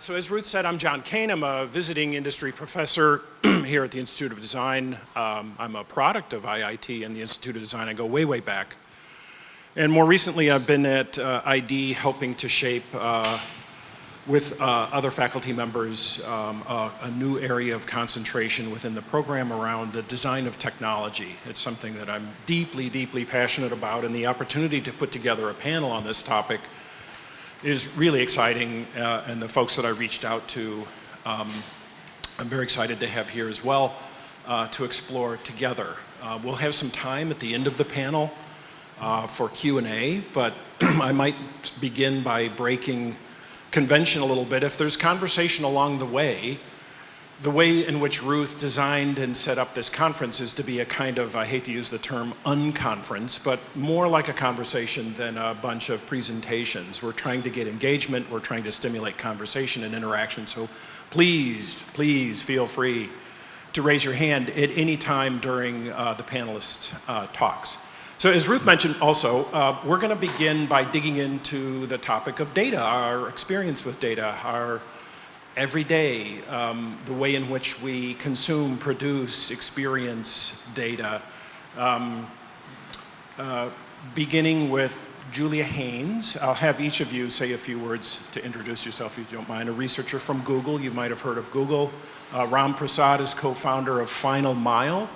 So as Ruth said, I'm John Cain. I'm a visiting industry professor here at the Institute of Design. I'm a product of IIT and the Institute of Design. I go way, way back. And more recently, I've been at ID helping to shape, with other faculty members, a new area of concentration within the program around the design of technology. It's something that I'm deeply, deeply passionate about, and the opportunity to put together a panel on this topic is really exciting, and the folks that I reached out to, I'm very excited to have here as well to explore together. We'll have some time at the end of the panel for Q&A, but I might begin by breaking convention a little bit. If there's conversation along the way in which Ruth designed and set up this conference is to be a kind of, I hate to use the term unconference, but more like a conversation than a bunch of presentations. We're trying to get engagement, we're trying to stimulate conversation and interaction, so please, please feel free to raise your hand at any time during the panelists' talks. So as Ruth mentioned also, we're going to begin by digging into the topic of data, our experience with data, our every day, the way in which we consume, produce, experience data. Beginning with Julia Haynes. I'll have each of you say a few words to introduce yourself if you don't mind. A researcher from Google. You might have heard of Google. Prasad is co-founder of Final Mile,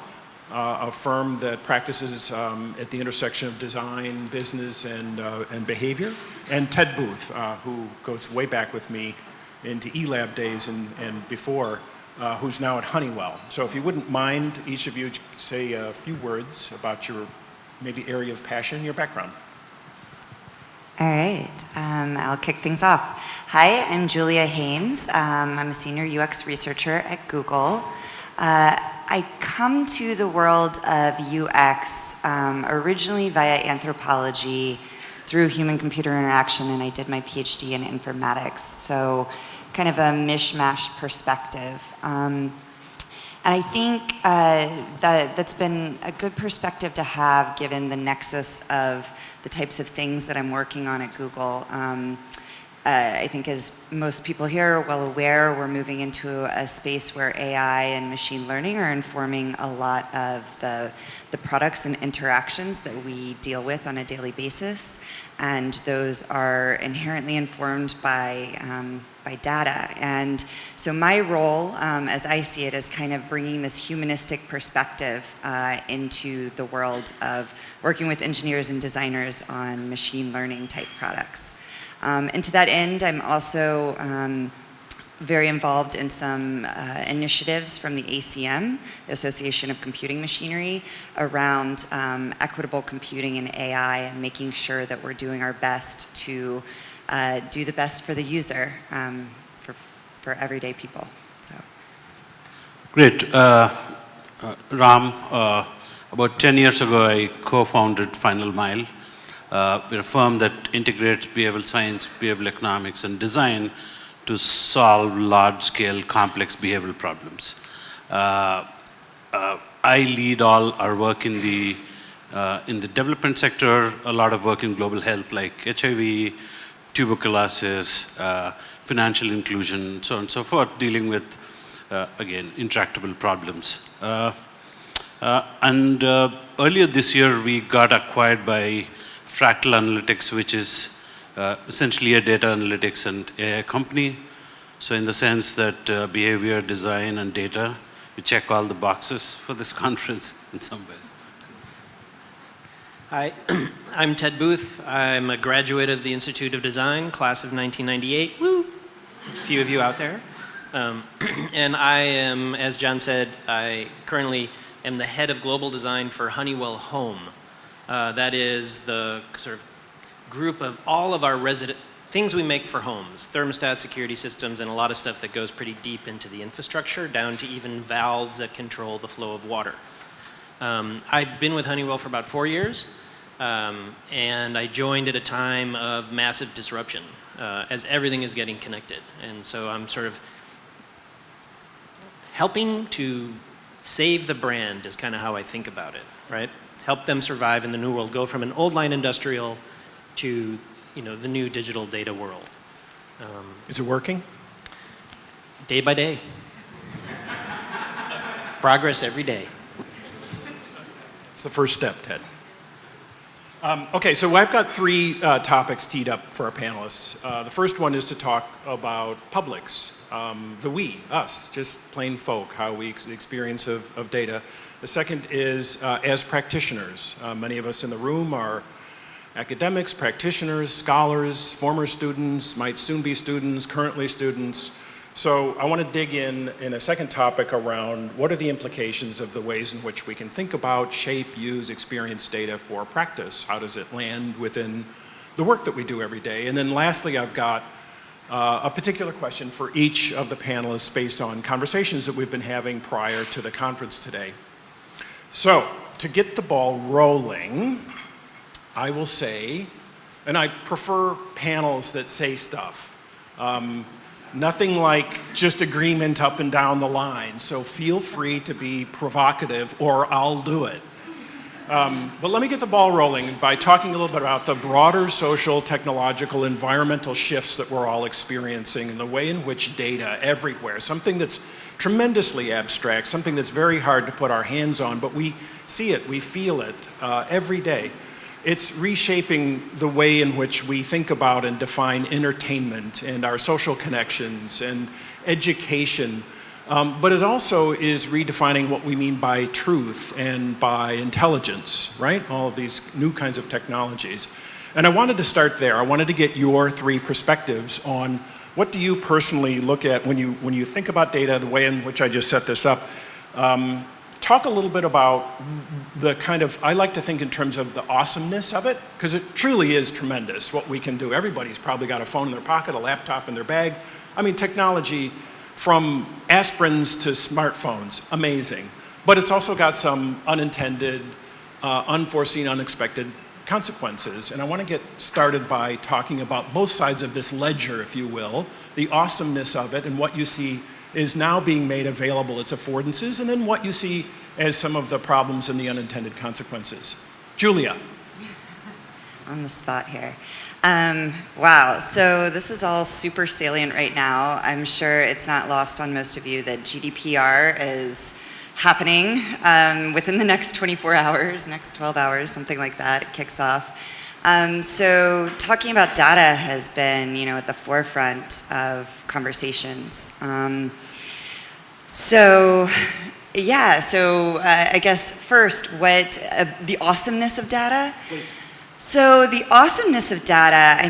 a firm that practices at the intersection of design, business, and behavior. And Ted Booth, who goes way back with me into eLab days and before, who's now at Honeywell. So if you wouldn't mind, each of you say a few words about your maybe area of passion, your background. All right, I'll kick things off. Hi, I'm Julia Haynes. I'm a senior UX researcher at Google. I come to the world of UX originally via anthropology through human-computer interaction, and I did my PhD in informatics, so kind of a mishmash perspective. And I think that's been a good perspective to have given the nexus of the types of things that I'm working on at Google. I think as most people here are well aware, we're moving into a space where AI and machine learning are informing a lot of the products and interactions that we deal with on a daily basis. And those are inherently informed by data. And so my role, as I see it, is kind of bringing this humanistic perspective into the world of working with engineers and designers on machine learning type products. And to that end, I'm also very involved in some initiatives from the ACM, the Association of Computing Machinery, around equitable computing and AI and making sure that we're doing our best to do the best for the user, for everyday people. So. Great. Ram, about 10 years ago, I co-founded Final Mile. We're a firm that integrates behavioral science, behavioral economics, and design to solve large-scale, complex behavioral problems. I lead all our work in the development sector, a lot of work in global health like HIV, tuberculosis, financial inclusion, so on and so forth, dealing with, again, intractable problems. Earlier this year, we got acquired by Fractal Analytics, which is essentially a data analytics and AI company. So in the sense that behavior, design, and data, we check all the boxes for this conference in some ways. Hi, I'm Ted Booth. I'm a graduate of the Institute of Design, class of 1998. Woo! There's a few of you out there. And I am, as John said, I currently am the head of global design for Honeywell Home. That is the sort of group of all of our things we make for homes, thermostat, security systems, and a lot of stuff that goes pretty deep into the infrastructure, down to even valves that control the flow of water. I've been with Honeywell for about 4 years, and I joined at a time of massive disruption, as everything is getting connected. And so I'm sort of helping to save the brand is kind of how I think about it, right? Help them survive in the new world, go from an old line industrial to, the new digital data world. Is it working? day by day. Progress every day. It's the first step, Ted. Okay, so I've got three topics teed up for our panelists. The first one is to talk about publics, the we, us, just plain folk, how we experience of data. The second is as practitioners. Many of us in the room are academics, practitioners, scholars, former students, might soon be students, currently students. So I want to dig in a second topic around what are the implications of the ways in which we can think about, shape, use, experience data for practice. How does it land within the work that we do every day? And then lastly, I've got a particular question for each of the panelists based on conversations that we've been having prior to the conference today. So to get the ball rolling, I will say, and I prefer panels that say stuff. Nothing like just agreement up and down the line, so feel free to be provocative or I'll do it. But let me get the ball rolling by talking a little bit about the broader social, technological, environmental shifts that we're all experiencing and the way in which data everywhere, something that's tremendously abstract, something that's very hard to put our hands on, but we see it, we feel it every day. It's reshaping the way in which we think about and define entertainment and our social connections and education. But it also is redefining what we mean by truth and by intelligence, right? All of these new kinds of technologies. And I wanted to start there. I wanted to get your three perspectives on what do you personally look at when you think about data, the way in which I just set this up. Talk a little bit about the kind of, I like to think in terms of the awesomeness of it, because it truly is tremendous what we can do. Everybody's probably got a phone in their pocket, a laptop in their bag. I mean, technology from aspirins to smartphones, amazing. But it's also got some unintended, unforeseen, unexpected consequences. And I want to get started by talking about both sides of this ledger, if you will, the awesomeness of it and what you see is now being made available, its affordances, and then what you see as some of the problems and the unintended consequences. Julia. On the spot here. Wow, so this is all super salient right now. I'm sure it's not lost on most of you that GDPR is happening within the next 24 hours, next 12 hours, something like that. It kicks off. So talking about data has been, at the forefront of conversations. I guess first, what the awesomeness of data. Please. So the awesomeness of data,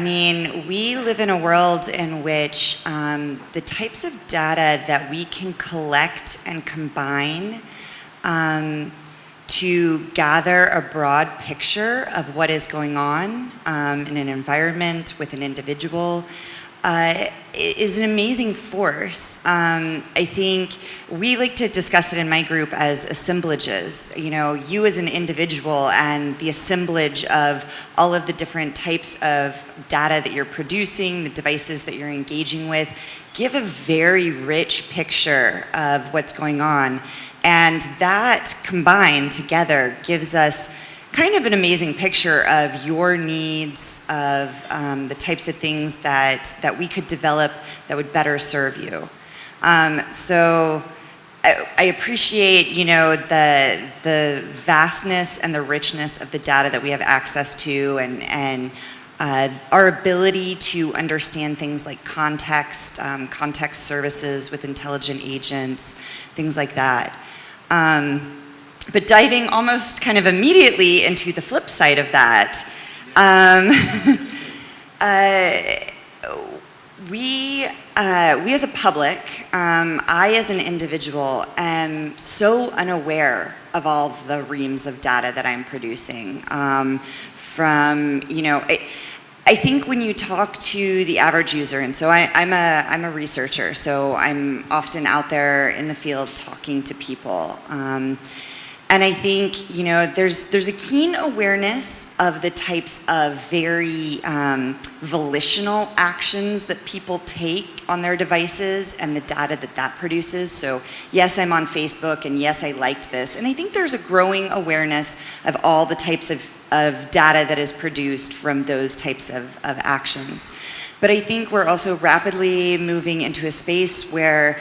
we live in a world in which the types of data that we can collect and combine to gather a broad picture of what is going on in an environment with an individual is an amazing force. I think we like to discuss it in my group as assemblages. You as an individual and the assemblage of all of the different types of data that you're producing, the devices that you're engaging with, give a very rich picture of what's going on. And that combined together gives us kind of an amazing picture of your needs, of the types of things that we could develop that would better serve you. So I appreciate, the vastness and the richness of the data that we have access to, and our ability to understand things like context, context services with intelligent agents, things like that. But diving almost kind of immediately into the flip side of that, we as a public, I as an individual am so unaware of all of the reams of data that I'm producing. I think when you talk to the average user, and so I'm a researcher, so I'm often out there in the field talking to people. And I think, there's a keen awareness of the types of very volitional actions that people take on their devices and the data that produces. So yes, I'm on Facebook, and yes, I liked this. And I think there's a growing awareness of all the types of of data that is produced from those types of actions. But I think we're also rapidly moving into a space where,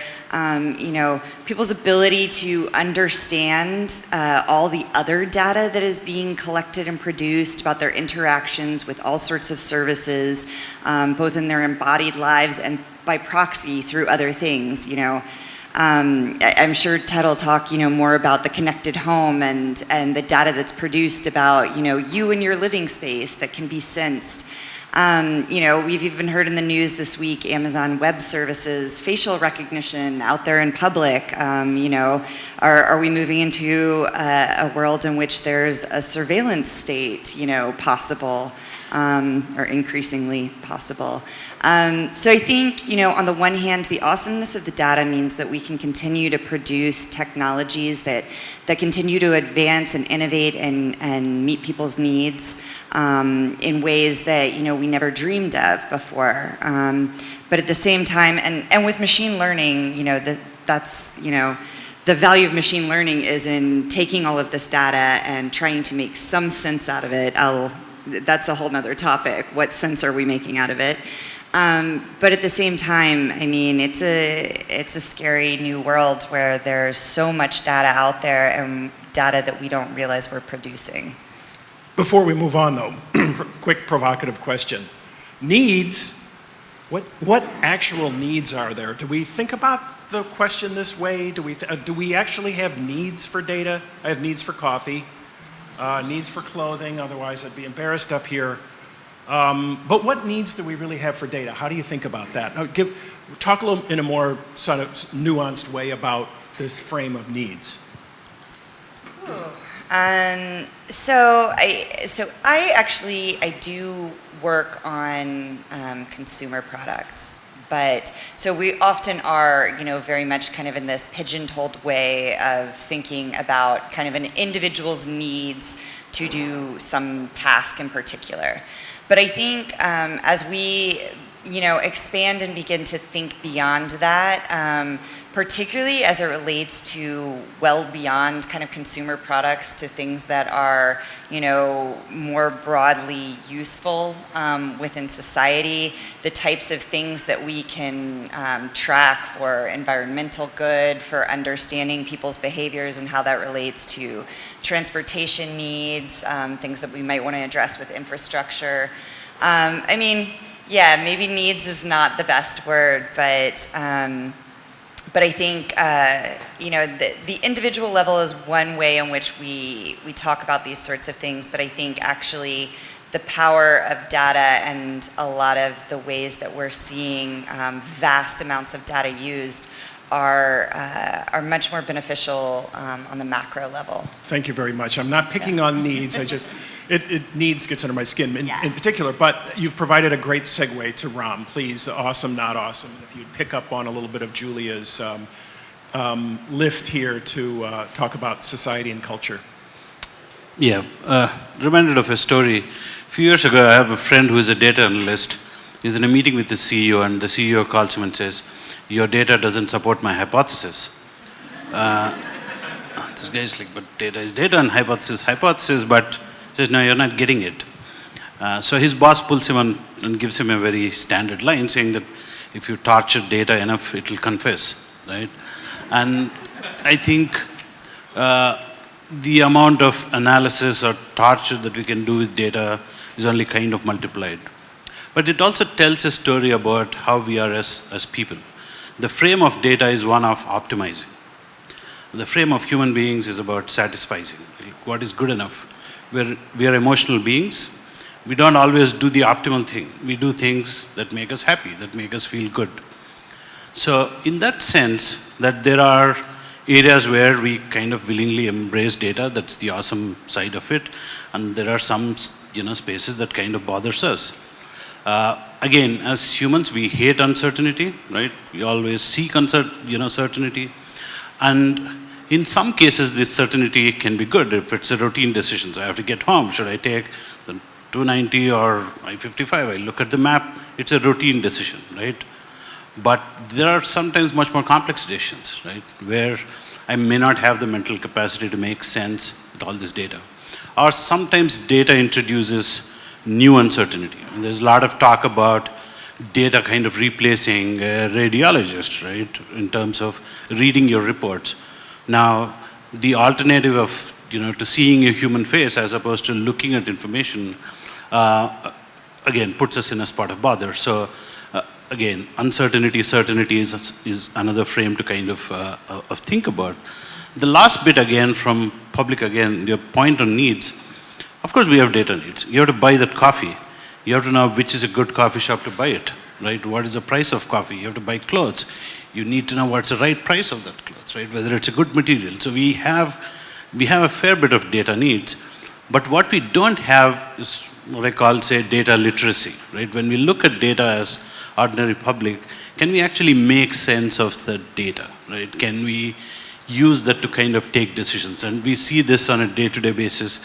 people's ability to understand all the other data that is being collected and produced about their interactions with all sorts of services, both in their embodied lives and by proxy through other things, I'm sure Ted will talk, more about the connected home and the data that's produced about, you and your living space that can be sensed. We've even heard in the news this week, Amazon Web Services, facial recognition out there in public. Are we moving into a world in which there's a surveillance state, possible, or increasingly possible? So I think, on the one hand, the awesomeness of the data means that we can continue to produce technologies that continue to advance and innovate and meet people's needs in ways that, we never dreamed of before. But at the same time, and with machine learning, that's, the value of machine learning is in taking all of this data and trying to make some sense out of it. That's a whole nother topic. What sense are we making out of it? But at the same time, it's a scary new world where there's so much data out there and data that we don't realize we're producing. Before we move on, though, quick provocative question. Needs, what actual needs are there? Do we think about the question this way? Do we actually have needs for data? I have needs for coffee, needs for clothing, otherwise I'd be embarrassed up here. But what needs do we really have for data? How do you think about that? Now, talk a little in a more sort of nuanced way about this frame of needs. So I do work on consumer products, but so we often are, very much kind of in this pigeon-holed way of thinking about kind of an individual's needs to do some task in particular. But I think as we, expand and begin to think beyond that, particularly as it relates to well beyond kind of consumer products to things that are, more broadly useful within society, the types of things that we can track for environmental good, for understanding people's behaviors and how that relates to transportation needs, things that we might want to address with infrastructure. Maybe needs is not the best word, but I think the individual level is one way in which we talk about these sorts of things, but I think actually the power of data and a lot of the ways that we're seeing vast amounts of data used are much more beneficial on the macro level. Thank you very much. I'm not picking on needs. I just, needs gets under my skin in particular, but you've provided a great segue to Ram. Please, awesome, not awesome. If you'd pick up on a little bit of Julia's lift here to talk about society and culture. Yeah, reminded of a story. A few years ago, I have a friend who is a data analyst. He's in a meeting with the CEO, and the CEO calls him and says, "Your data doesn't support my hypothesis." This guy is like, "But data is data and hypothesis, but he says, "No, you're not getting it." So his boss pulls him on and gives him a very standard line saying that if you torture data enough, it will confess, right? And I think the amount of analysis or torture that we can do with data is only kind of multiplied. But it also tells a story about how we are as people. The frame of data is one of optimizing. The frame of human beings is about satisfying, what is good enough. We are emotional beings. We don't always do the optimal thing. We do things that make us happy, that make us feel good. So in that sense, that there are areas where we kind of willingly embrace data, that's the awesome side of it, and there are some spaces that kind of bothers us. Again, as humans, we hate uncertainty, right? We always seek certainty. And in some cases, this certainty can be good if it's a routine decision. So I have to get home. Should I take the 290 or I-55? I look at the map. It's a routine decision, right? But there are sometimes much more complex decisions, right? Where I may not have the mental capacity to make sense with all this data. or sometimes data introduces new uncertainty. And there's a lot of talk about data kind of replacing a radiologist, right, in terms of reading your reports. Now, the alternative of, to seeing a human face as opposed to looking at information, again, puts us in a spot of bother. So, again, uncertainty, certainty is another frame to kind of think about. The last bit, again, from public, again, your point on needs, of course we have data needs. You have to buy that coffee. You have to know which is a good coffee shop to buy it, right? What is the price of coffee? You have to buy clothes. You need to know what's the right price of that clothes, right? Whether it's a good material. So we have a fair bit of data needs, but what we don't have is what I call, say, data literacy, right? When we look at data as ordinary public, can we actually make sense of the data, right? Can we use that to kind of take decisions? And we see this on a day-to-day basis,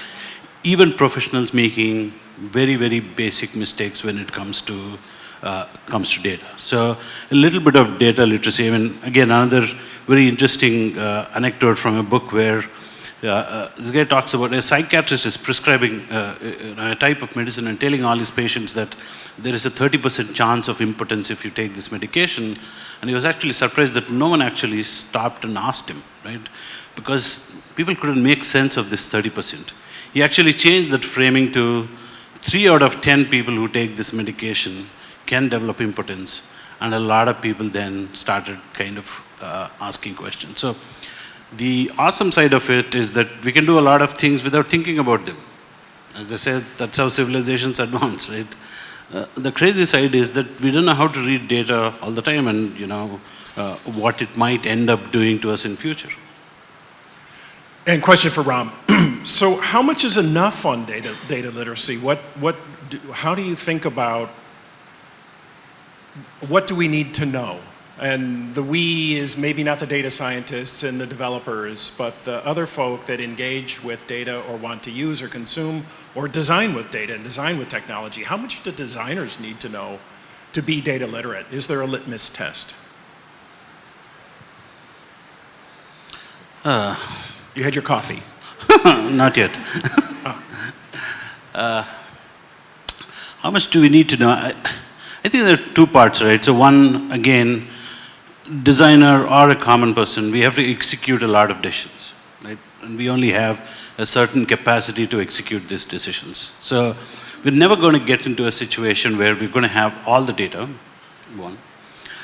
even professionals making very, very basic mistakes when it comes to data. So a little bit of data literacy. I mean, again, another very interesting anecdote from a book where this guy talks about a psychiatrist is prescribing a type of medicine and telling all his patients that there is a 30% chance of impotence if you take this medication. And he was actually surprised that no one actually stopped and asked him, right? Because people couldn't make sense of this 30%. He actually changed that framing to 3 out of 10 people who take this medication can develop impotence. And a lot of people then started kind of asking questions. So the awesome side of it is that we can do a lot of things without thinking about them. As they said, that's how civilizations advance, right? The crazy side is that we don't know how to read data all the time and, what it might end up doing to us in future. And question for Ram. So how much is enough on data literacy? How do you think about what do we need to know? And the we is maybe not the data scientists and the developers, but the other folk that engage with data or want to use or consume or design with data and design with technology. How much do designers need to know to be data literate? Is there a litmus test? You had your coffee. Not yet. How much do we need to know? I think there are 2 parts, right? So one, again, designer or a common person, we have to execute a lot of decisions, right? And we only have a certain capacity to execute these decisions. So we're never going to get into a situation where we're going to have all the data, one.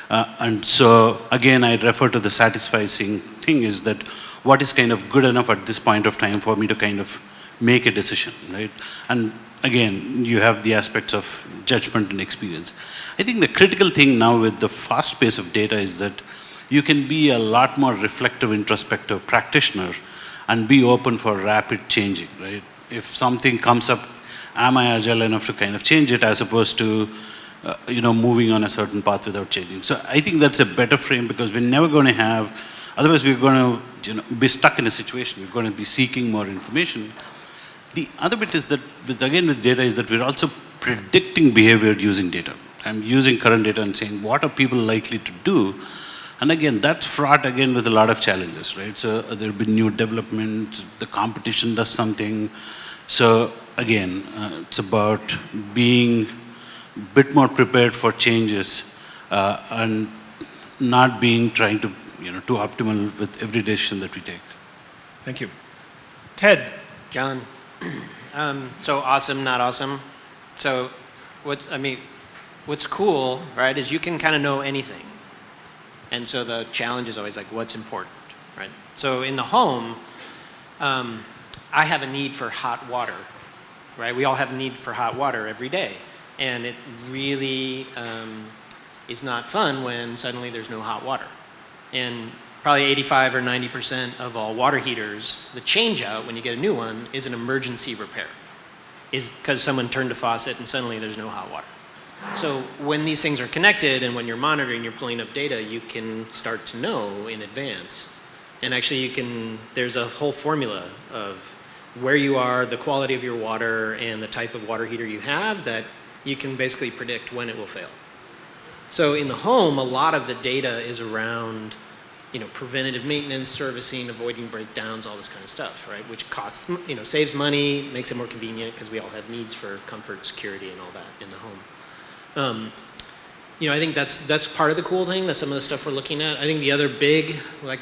And so, again, I refer to the satisfying thing is that what is kind of good enough at this point of time for me to kind of make a decision, right? And again, you have the aspects of judgment and experience. I think the critical thing now with the fast pace of data is that you can be a lot more reflective, introspective practitioner and be open for rapid changing, right? If something comes up, am I agile enough to kind of change it as opposed to, moving on a certain path without changing? So I think that's a better frame because we're never going to have, otherwise we're going to be stuck in a situation. We're going to be seeking more information. The other bit is that, with data, is that we're also predicting behavior using data. I'm using current data and saying, what are people likely to do? And again, that's fraught again with a lot of challenges, right? So there have been new developments, the competition does something. So again, it's about being a bit more prepared for changes and not trying to, too optimal with every decision that we take. Thank you. Ted. John. So awesome, not awesome. So what's cool, right, is you can kind of know anything. And so the challenge is always like, what's important, right? So in the home, I have a need for hot water, right? We all have a need for hot water every day. And it really is not fun when suddenly there's no hot water. And probably 85 or 90% of all water heaters, the change out when you get a new one is an emergency repair. Is because someone turned a faucet and suddenly there's no hot water. So when these things are connected and when you're monitoring, you're pulling up data, you can start to know in advance. And actually there's a whole formula of where you are, the quality of your water, and the type of water heater you have that you can basically predict when it will fail. So in the home, a lot of the data is around preventative maintenance, servicing, avoiding breakdowns, all this kind of stuff, right? Which costs, saves money, makes it more convenient because we all have needs for comfort, security, and all that in the home. I think that's part of the cool thing. That's some of the stuff we're looking at. I think the other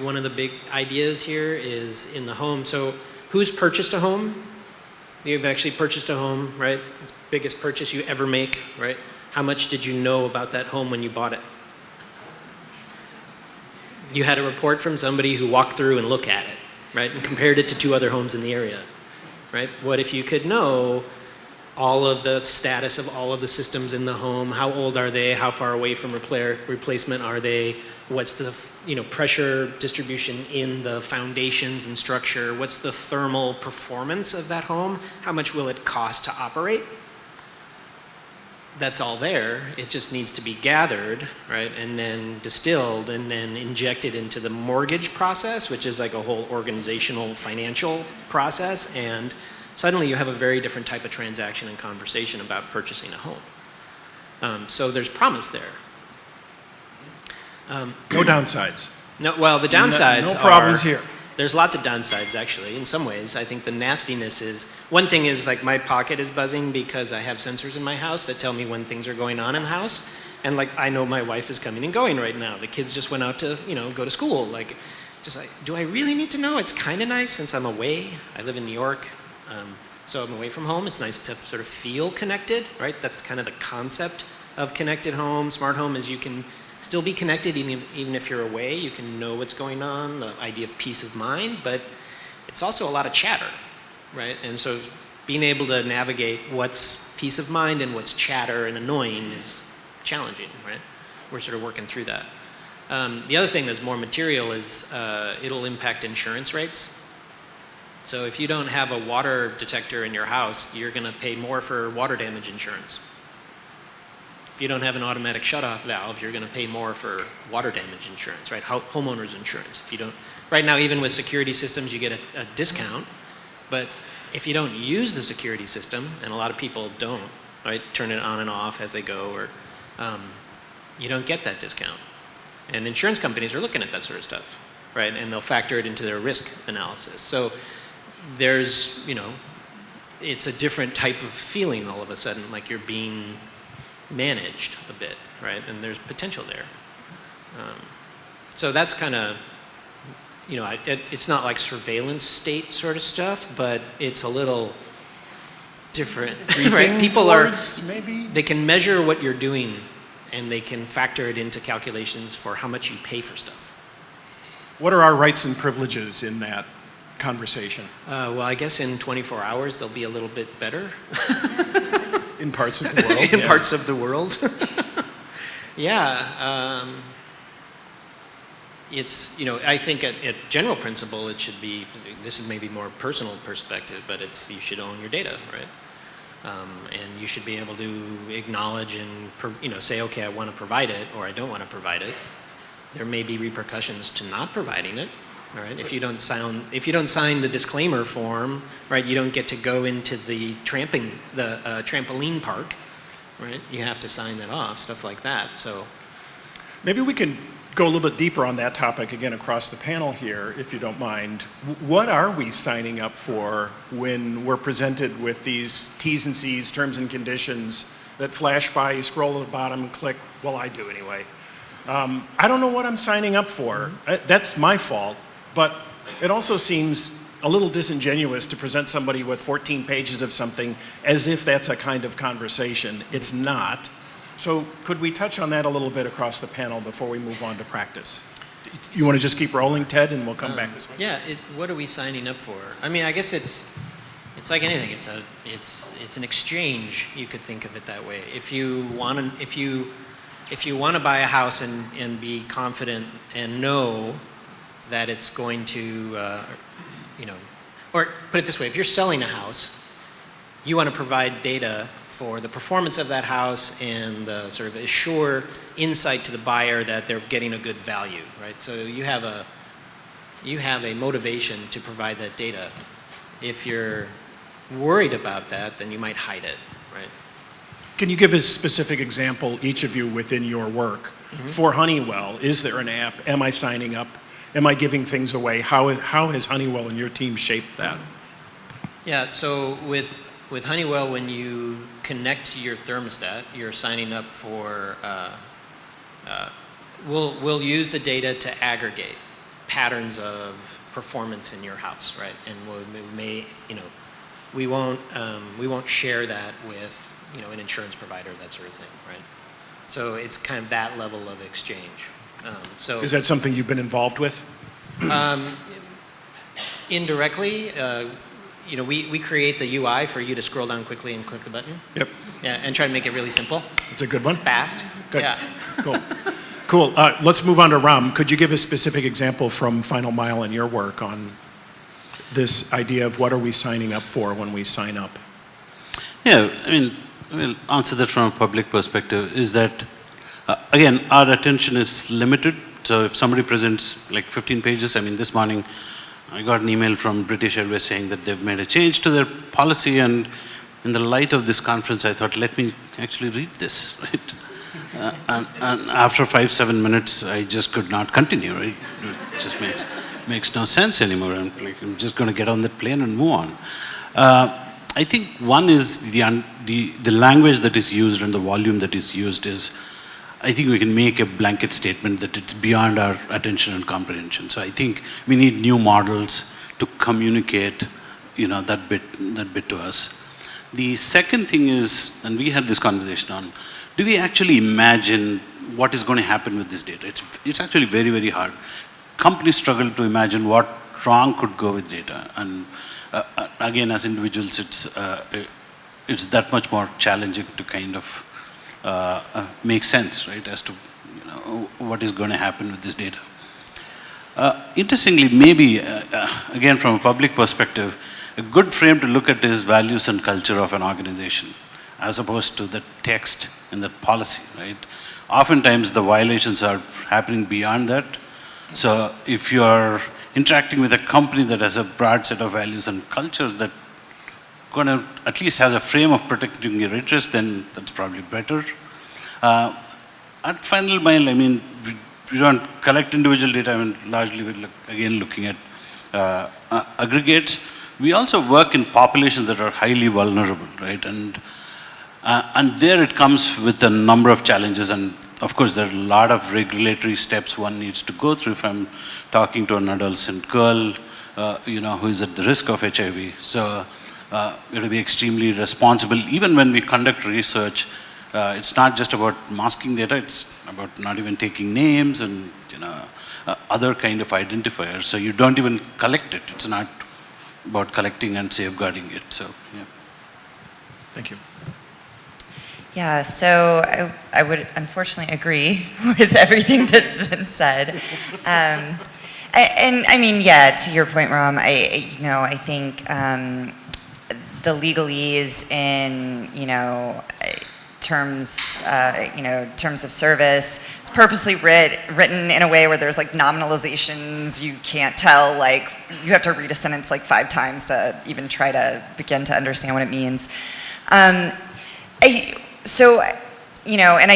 one of the big ideas here is in the home. So who's purchased a home? You've actually purchased a home, right? It's the biggest purchase you ever make, right? How much did you know about that home when you bought it? You had a report from somebody who walked through and looked at it, right? And compared it to 2 other homes in the area, right? What if you could know all of the status of all of the systems in the home? How old are they? How far away from replacement are they? What's the pressure distribution in the foundations and structure? What's the thermal performance of that home? How much will it cost to operate? That's all there. It just needs to be gathered, right? And then distilled and then injected into the mortgage process, which is like a whole organizational financial process. And suddenly you have a very different type of transaction and conversation about purchasing a home. So there's promise there. No downsides. No, well, the downsides No problems here. There's lots of downsides, actually, in some ways. I think the nastiness is, one thing is like my pocket is buzzing because I have sensors in my house that tell me when things are going on in the house. And like, I know my wife is coming and going right now. The kids just went out to, go to school. Like, just like, do I really need to know? It's kind of nice since I'm away. I live in New York, so I'm away from home. It's nice to sort of feel connected, right? That's kind of the concept of connected home. Smart home is you can still be connected even if you're away. You can know what's going on, the idea of peace of mind, but it's also a lot of chatter, right? And so being able to navigate what's peace of mind and what's chatter and annoying is challenging, right? We're sort of working through that. The other thing that's more material is it'll impact insurance rates. So if you don't have a water detector in your house, you're going to pay more for water damage insurance. If you don't have an automatic shutoff valve, you're going to pay more for water damage insurance, right? Homeowners insurance. If you don't, right now, even with security systems, you get a discount. But if you don't use the security system, and a lot of people don't, right, turn it on and off as they go, or you don't get that discount. And insurance companies are looking at that sort of stuff, right? And they'll factor it into their risk analysis. So there's, it's a different type of feeling all of a sudden, like you're being managed a bit, right? And there's potential there. So that's kind of, it's not like surveillance state sort of stuff, but it's a little different, right? People they can measure what you're doing and they can factor it into calculations for how much you pay for stuff. What are our rights and privileges in that conversation? Well, I guess in 24 hours they'll be a little bit better. In parts of the world. In parts of the world. Yeah. It's, I think at general principle it should be, this is maybe more personal perspective, but it's you should own your data, right? And you should be able to acknowledge and say, okay, I want to provide it or I don't want to provide it. There may be repercussions to not providing it. All right. If you don't sign the disclaimer form, right, you don't get to go into the trampoline park, right? You have to sign that off, stuff like that. So maybe we can go a little bit deeper on that topic again across the panel here, if you don't mind. What are we signing up for when we're presented with these T's and C's, terms and conditions that flash by, you scroll to the bottom and click, well, I do anyway. I don't know what I'm signing up for. That's my fault. But it also seems a little disingenuous to present somebody with 14 pages of something as if that's a kind of conversation. It's not. So could we touch on that a little bit across the panel before we move on to practice? You want to just keep rolling, Ted, and we'll come back this way? Yeah, what are we signing up for? I mean, I guess it's like anything. It's an exchange. You could think of it that way. If you want to buy a house and be confident and know that it's going to, or put it this way, if you're selling a house, you want to provide data for the performance of that house and the sort of assure insight to the buyer that they're getting a good value, right? So you have a motivation to provide that data. If you're worried about that, then you might hide it, right? Can you give a specific example, each of you within your work? For Honeywell, is there an app? Am I signing up? Am I giving things away? How has Honeywell and your team shaped that? Yeah, so with Honeywell, when you connect to your thermostat, you're signing up for, we'll use the data to aggregate patterns of performance in your house, right? And we won't share that with, an insurance provider, that sort of thing, right? So it's kind of that level of exchange. Is that something you've been involved with? Indirectly, we create the UI for you to scroll down quickly and click the button. Yep. Yeah, and try to make it really simple. That's a good one. Fast. Good. Yeah. Cool. Let's move on to Ram. Could you give a specific example from Final Mile in your work on this idea of what are we signing up for when we sign up? Yeah, we'll answer that from a public perspective, is that, again, our attention is limited. So if somebody presents like 15 pages, this morning I got an email from British Airways saying that they've made a change to their policy, and in the light of this conference, I thought, let me actually read this, right? And after 5-7 minutes, I just could not continue, right? It just makes no sense anymore. I'm just going to get on the plane and move on. I think one is the language that is used and the volume that is used is, I think we can make a blanket statement that it's beyond our attention and comprehension. So I think we need new models to communicate, that bit to us. The second thing is, and we had this conversation on, do we actually imagine what is going to happen with this data? It's actually very, very hard. Companies struggle to imagine what wrong could go with data, and again, as individuals, it's that much more challenging to kind of make sense, right, as to what is going to happen with this data. Interestingly, maybe again from a public perspective, a good frame to look at is values and culture of an organization, as opposed to the text and the policy, right? Oftentimes the violations are happening beyond that. So if you're interacting with a company that has a broad set of values and cultures that going to at least has a frame of protecting your interests, then that's probably better. At Final Mile, we don't collect individual data. Largely we're again looking at aggregates. We also work in populations that are highly vulnerable, right? And there it comes with a number of challenges, and of course there are a lot of regulatory steps one needs to go through if I'm talking to an adolescent girl, who is at the risk of HIV. So we have to be extremely responsible. Even when we conduct research, it's not just about masking data, it's about not even taking names and other kind of identifiers. So you don't even collect it. It's not about collecting and safeguarding it. So yeah. Thank you. Yeah, so I would unfortunately agree with everything that's been said. To your point, Ram, I think the legalese in, terms of service, it's purposely written in a way where there's like nominalizations. You can't tell, you have to read a sentence 5 times to even try to begin to understand what it means. And I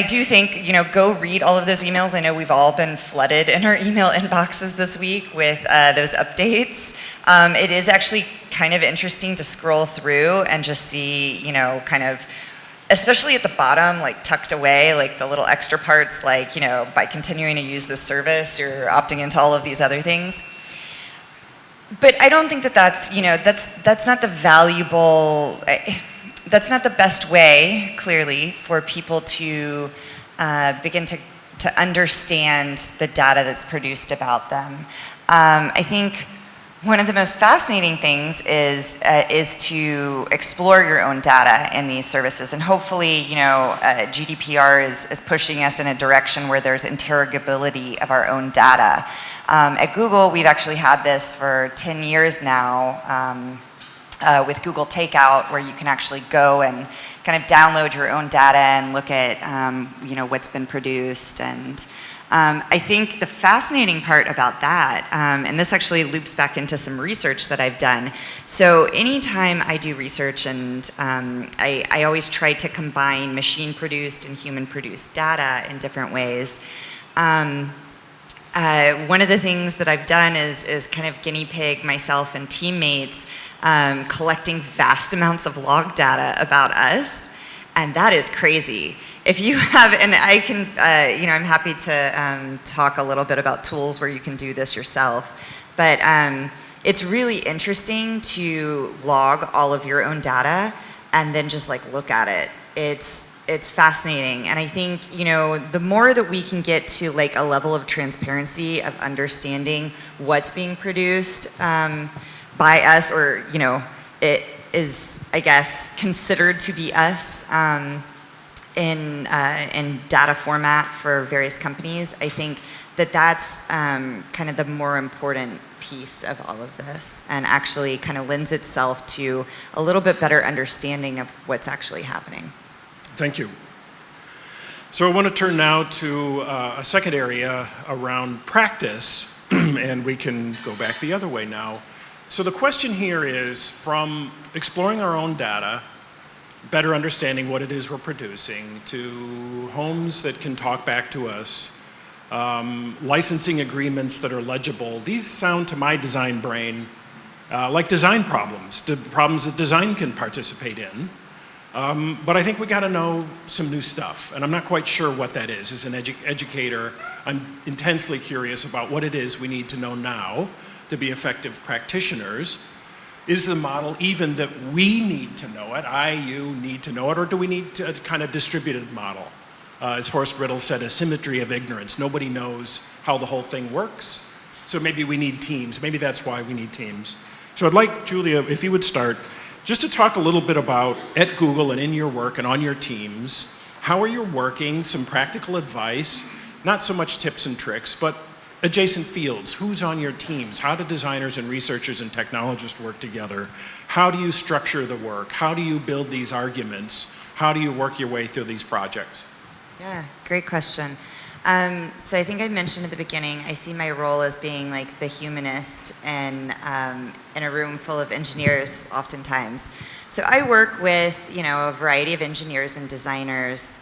do think, go read all of those emails. I know we've all been flooded in our email inboxes this week with those updates. It is actually kind of interesting to scroll through and just see, especially at the bottom, tucked away, the little extra parts, by continuing to use this service, you're opting into all of these other things. But I don't think that's not the valuable... That's not the best way, clearly, for people to begin to understand the data that's produced about them. I think one of the most fascinating things is to explore your own data in these services, and hopefully, GDPR is pushing us in a direction where there's interrogability of our own data. At Google, we've actually had this for 10 years now. With Google Takeout, where you can actually go and kind of download your own data and look at what's been produced. And I think the fascinating part about that, and this actually loops back into some research that I've done. So anytime I do research, and I always try to combine machine-produced and human-produced data in different ways. one of the things that I've done is kind of guinea pig myself and teammates collecting vast amounts of log data about us, and that is crazy. If you have, and I can, I'm happy to talk a little bit about tools where you can do this yourself, but it's really interesting to log all of your own data and then just like look at it. It's fascinating, and I think, the more that we can get to like a level of transparency of understanding what's being produced by us, or it is, I guess, considered to be us in data format for various companies, I think that's kind of the more important piece of all of this, and actually kind of lends itself to a little bit better understanding of what's actually happening. Thank you. So I want to turn now to a second area around practice, and we can go back the other way now. So the question here is, from exploring our own data, better understanding what it is we're producing, to homes that can talk back to us, licensing agreements that are legible, these sound to my design brain like design problems, problems that design can participate in. But I think we got to know some new stuff, and I'm not quite sure what that is. As an educator, I'm intensely curious about what it is we need to know now to be effective practitioners. Is the model even that we need to know it, you need to know it, or do we need a kind of distributed model? As Horst Riddle said, a symmetry of ignorance. Nobody knows how the whole thing works, so maybe we need teams. Maybe that's why we need teams. So I'd like, Julia, if you would start, just to talk a little bit about, at Google and in your work and on your teams, how are you working, some practical advice, not so much tips and tricks, but adjacent fields. Who's on your teams? How do designers and researchers and technologists work together? How do you structure the work? How do you build these arguments? How do you work your way through these projects? Yeah, great question. So I think I mentioned at the beginning, I see my role as being like the humanist and in a room full of engineers oftentimes. So I work with, a variety of engineers and designers,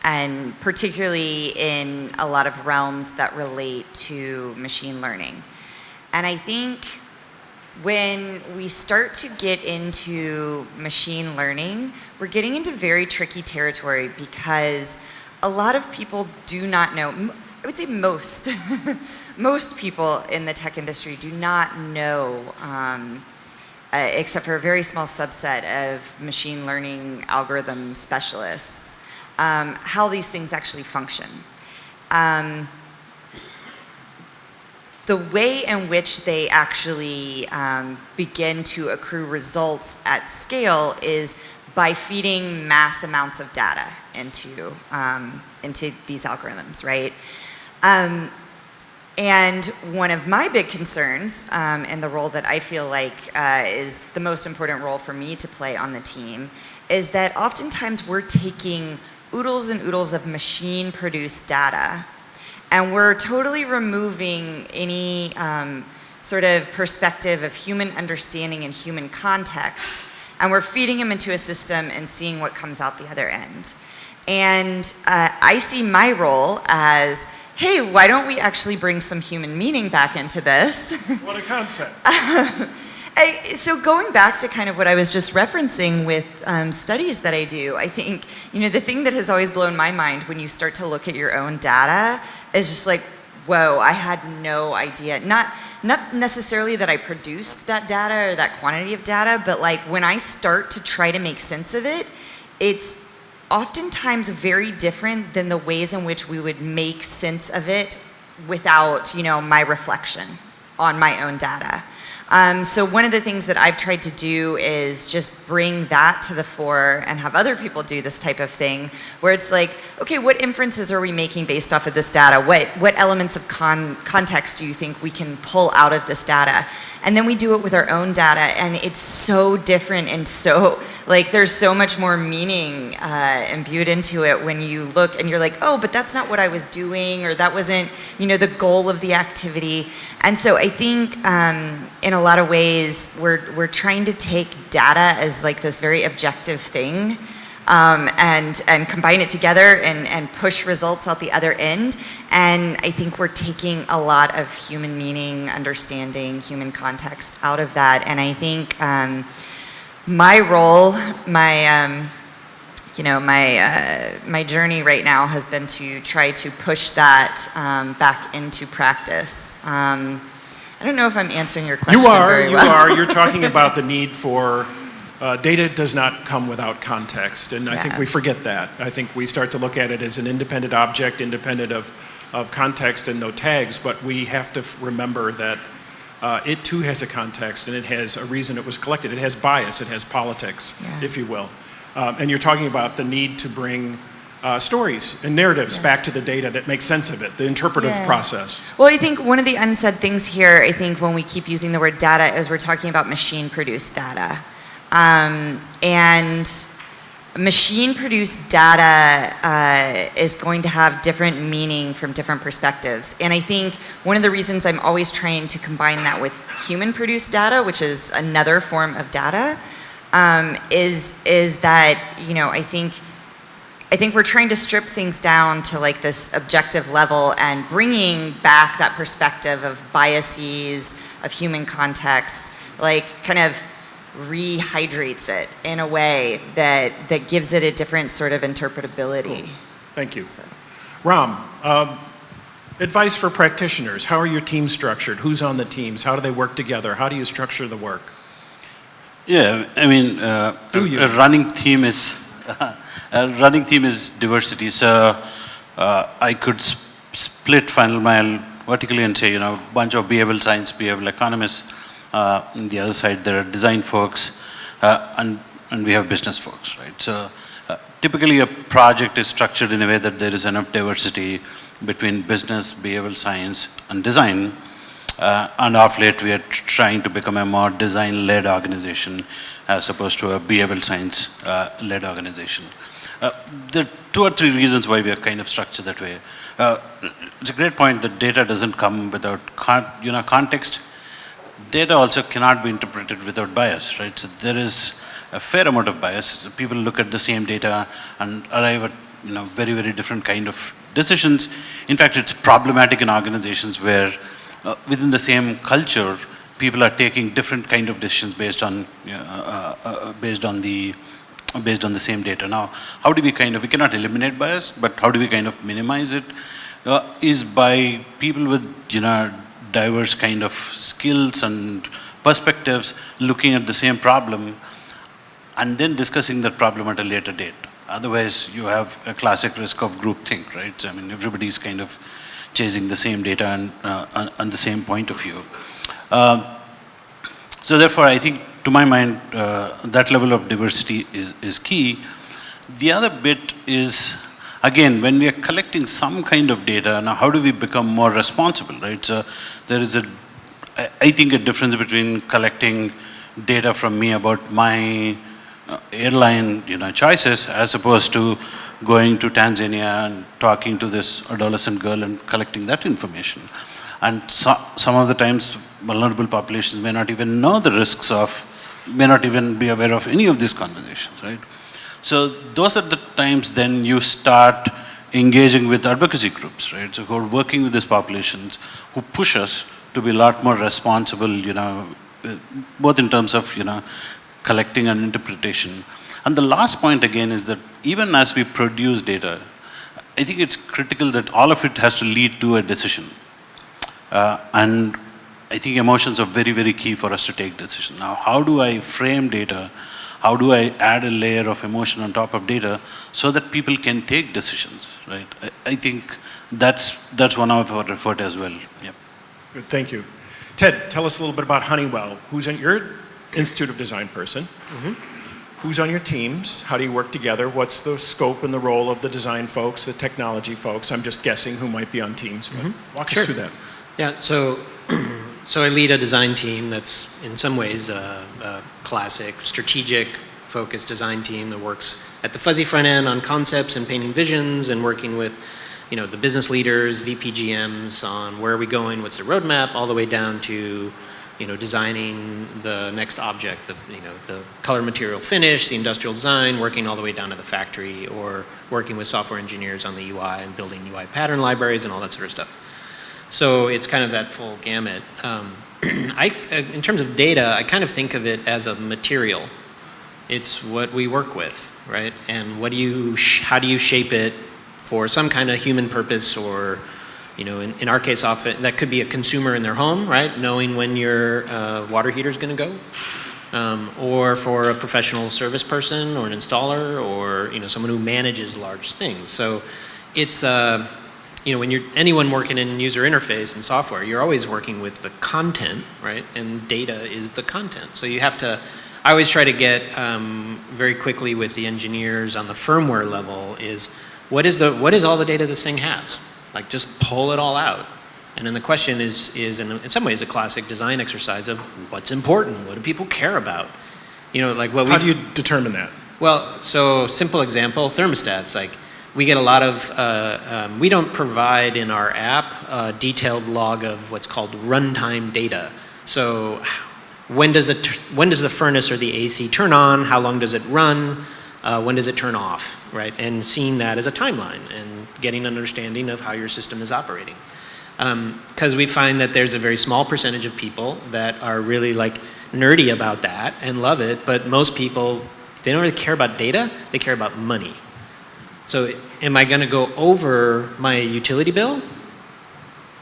and particularly in a lot of realms that relate to machine learning. And I think when we start to get into machine learning, we're getting into very tricky territory because a lot of people do not know, I would say most, most people in the tech industry do not know, except for a very small subset of machine learning algorithm specialists, how these things actually function. The way in which they actually begin to accrue results at scale is by feeding mass amounts of data into these algorithms, right? And one of my big concerns, and the role that I feel like is the most important role for me to play on the team, is that oftentimes we're taking oodles and oodles of machine-produced data, and we're totally removing any sort of perspective of human understanding and human context, and we're feeding them into a system and seeing what comes out the other end. And I see my role as, hey, why don't we actually bring some human meaning back into this? What a concept. So going back to kind of what I was just referencing with studies that I do, I think, the thing that has always blown my mind when you start to look at your own data is just like, whoa, I had no idea. Not necessarily that I produced that data or that quantity of data, but like when I start to try to make sense of it, it's oftentimes very different than the ways in which we would make sense of it without, my reflection on my own data. So one of the things that I've tried to do is just bring that to the fore and have other people do this type of thing, where it's like, okay, what inferences are we making based off of this data? What elements of context do you think we can pull out of this data? And then we do it with our own data, and it's so different, and so, there's so much more meaning imbued into it when you look and you're like, oh, but that's not what I was doing, or that wasn't, the goal of the activity. And so I think in a lot of ways, we're trying to take data as this very objective thing, and combine it together and push results out the other end. And I think we're taking a lot of human meaning, understanding, human context out of that. And I think my role, my journey right now has been to try to push that back into practice. I don't know if I'm answering your question very well. You're talking about the need for data does not come without context, and I think we forget that. I think we start to look at it as an independent object, independent of context and no tags, but we have to remember that it too has a context, and it has a reason it was collected. It has bias, it has politics, if you will. And you're talking about the need to bring stories and narratives back to the data that make sense of it, the interpretive process. Well, I think one of the unsaid things here, I think when we keep using the word data, is we're talking about machine-produced data. And machine-produced data is going to have different meaning from different perspectives. And I think one of the reasons I'm always trying to combine that with human-produced data, which is another form of data, is that, I think we're trying to strip things down to like this objective level and bringing back that perspective of biases, of human context, like kind of rehydrates it in a way that gives it a different sort of interpretability. Cool. Thank you. So. Ram, advice for practitioners. How are your teams structured? Who's on the teams? How do they work together? How do you structure the work? Yeah, I mean, a running theme is diversity. So I could split Final Mile vertically and say, a bunch of behavioral science, behavioral economists. On the other side, there are design folks, and we have business folks, right? So typically, a project is structured in a way that there is enough diversity between business, behavioral science, and design. And of late, we are trying to become a more design-led organization as opposed to a behavioral science-led organization. There are 2 or 3 reasons why we are kind of structured that way. It's a great point that data doesn't come without context. Data also cannot be interpreted without bias, right? So there is a fair amount of bias. People look at the same data and arrive at very, very different kind of decisions. In fact, it's problematic in organizations where within the same culture, people are taking different kind of decisions based on the same data. Now, how do we we cannot eliminate bias, but how do we minimize it? Is by people with diverse kind of skills and perspectives looking at the same problem and then discussing that problem at a later date. Otherwise, you have a classic risk of groupthink, right? So, I mean, everybody's chasing the same data and the same point of view. So therefore, I think, to my mind, that level of diversity is key. The other bit is, again, when we are collecting some kind of data, now how do we become more responsible, right? So there is I think, a difference between collecting data from me about my airline, choices, as opposed to going to Tanzania and talking to this adolescent girl and collecting that information. And some of the times, vulnerable populations may not even know the risks may not even be aware of any of these conversations, right? So those are the times then you start engaging with advocacy groups, right? So who are working with these populations, who push us to be a lot more responsible, both in terms of, collecting and interpretation. And the last point again is that even as we produce data, I think it's critical that all of it has to lead to a decision. And I think emotions are very, very key for us to take decisions. Now, how do I frame data? How do I add a layer of emotion on top of data so that people can take decisions, right? I think that's one of our effort as well. Yep. Good, thank you. Ted, tell us a little bit about Honeywell. You're Institute of Design person. Mm-hmm. Who's on your teams? How do you work together? What's the scope and the role of the design folks, the technology folks? I'm just guessing who might be on teams, but walk us through that. Yeah, so I lead a design team that's in some ways a classic, strategic, focused design team that works at the fuzzy front end on concepts and painting visions and working with the business leaders, VP GMs on where are we going, what's the roadmap, all the way down to designing the next object, the color material finish, the industrial design, working all the way down to the factory, or working with software engineers on the UI and building UI pattern libraries and all that sort of stuff. So it's kind of that full gamut. In terms of data, I kind of think of it as a material. It's what we work with, right? And how do you shape it for some kind of human purpose, or, in our case, often that could be a consumer in their home, right? Knowing when your water heater is going to go, or for a professional service person or an installer, or someone who manages large things. So it's when you're anyone working in user interface and software, you're always working with the content, right? And data is the content. So you have to. I always try to get very quickly with the engineers on the firmware level is what is all the data this thing has? Like, just pull it all out. And then the question is in some ways a classic design exercise of what's important, what do people care about? Like what How do you determine that? Well, so simple example, thermostats. Like, we get a lot of, we don't provide in our app a detailed log of what's called runtime data. So when does the furnace or the AC turn on? How long does it run? When does it turn off, right? And seeing that as a timeline and getting an understanding of how your system is operating. Because we find that there's a very small percentage of people that are really like nerdy about that and love it, but most people, they don't really care about data, they care about money. So am I gonna go over my utility bill?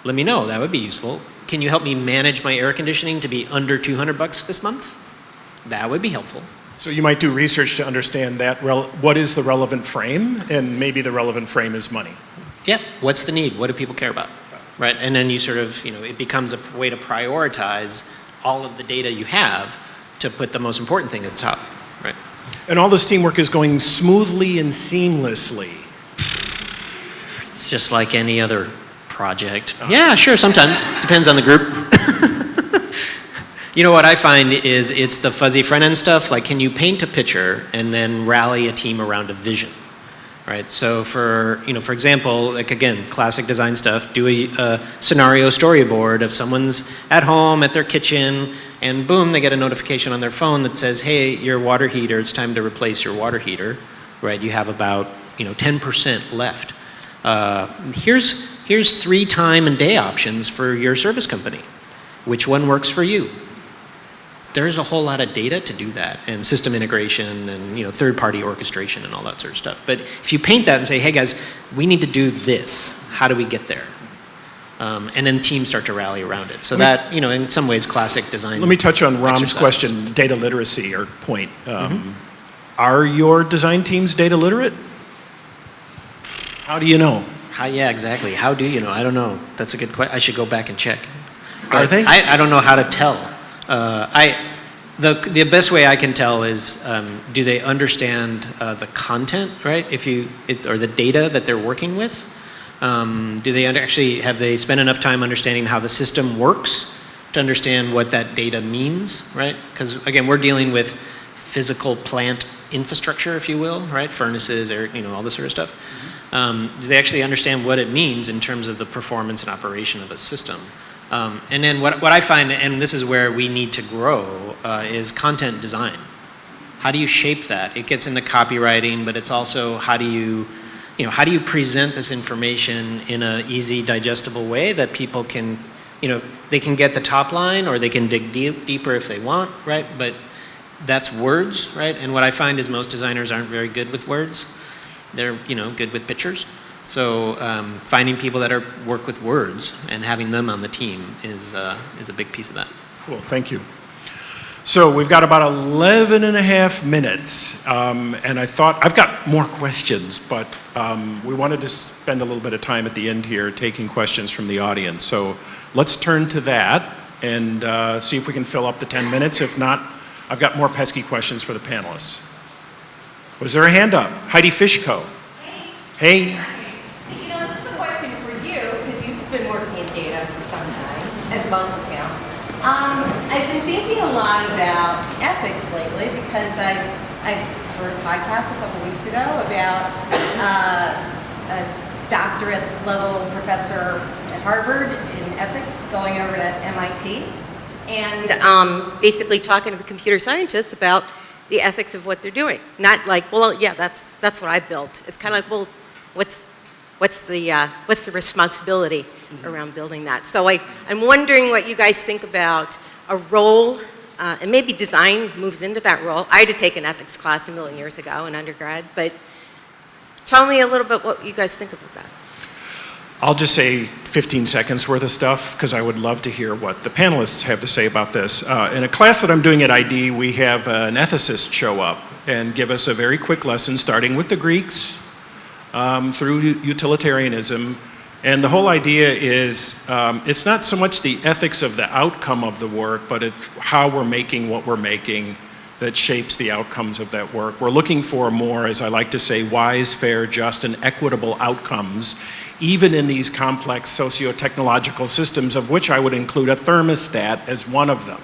Let me know, that would be useful. Can you help me manage my air conditioning to be under $200 this month? That would be helpful. So you might do research to understand that what is the relevant frame, and maybe the relevant frame is money. Yep, what's the need? What do people care about? Right, and then you sort of, it becomes a way to prioritize all of the data you have to put the most important thing at the top, right? And all this teamwork is going smoothly and seamlessly. It's just like any other project. Yeah, sure, sometimes. Depends on the group. What I find is it's the fuzzy front end stuff. Like, can you paint a picture and then rally a team around a vision, right? So for example, like again, classic design stuff, do a scenario storyboard of someone's at home at their kitchen, and boom, they get a notification on their phone that says, hey, your water heater, it's time to replace your water heater, right? You have about 10% left. Here's 3 time and day options for your service company. Which one works for you? There's a whole lot of data to do that, and system integration and third-party orchestration and all that sort of stuff. But if you paint that and say, hey guys, we need to do this, how do we get there? And then teams start to rally around it. So that, in some ways, classic design. Let me touch on Ram's exercise. question, data literacy or point. Are your design teams data literate? How do you know? Yeah, exactly. How do you know? I don't know. That's a good question. I should go back and check. Are they? I don't know how to tell. The best way I can tell is, do they understand the content, right? Or the data that they're working with? Do they have they spent enough time understanding how the system works to understand what that data means, right? Because again, we're dealing with physical plant infrastructure, if you will, right? Furnaces, or all this sort of stuff. Do they actually understand what it means in terms of the performance and operation of a system? And then what I find, and this is where we need to grow, is content design. How do you shape that? It gets into copywriting, but it's also how do you present this information in an easy, digestible way that people can, they can get the top line, or they can dig deeper if they want, right? But that's words, right? And what I find is most designers aren't very good with words. They're, good with pictures. So finding people that work with words and having them on the team is a big piece of that. Cool, thank you. So we've got about 11 and a half minutes, and I thought, I've got more questions, but we wanted to spend a little bit of time at the end here taking questions from the audience. So let's turn to that and see if we can fill up the 10 minutes. If not, I've got more pesky questions for the panelists. Was there a hand up? Heidi Fishko. Hey. This is a question for you, because you've been working in data for some time, as most of you. I've been thinking a lot about ethics lately, because I heard a podcast a couple weeks ago about a doctorate level professor at Harvard in ethics going over to MIT. and basically talking to the computer scientists about the ethics of what they're doing. Not like, well, yeah, that's what I built. It's kind of like, well, what's the responsibility around building that? So I'm wondering what you guys think about a role, and maybe design moves into that role. I had to take an ethics class a million years ago in undergrad, but tell me a little bit what you guys think about that. I'll just say 15 seconds worth of stuff because I would love to hear what the panelists have to say about this. In a class that I'm doing at ID, we have an ethicist show up and give us a very quick lesson starting with the Greeks through utilitarianism. And the whole idea is it's not so much the ethics of the outcome of the work, but it's how we're making what we're making that shapes the outcomes of that work. We're looking for more, as I like to say, wise, fair, just, and equitable outcomes, even in these complex socio-technological systems, of which I would include a thermostat as one of them.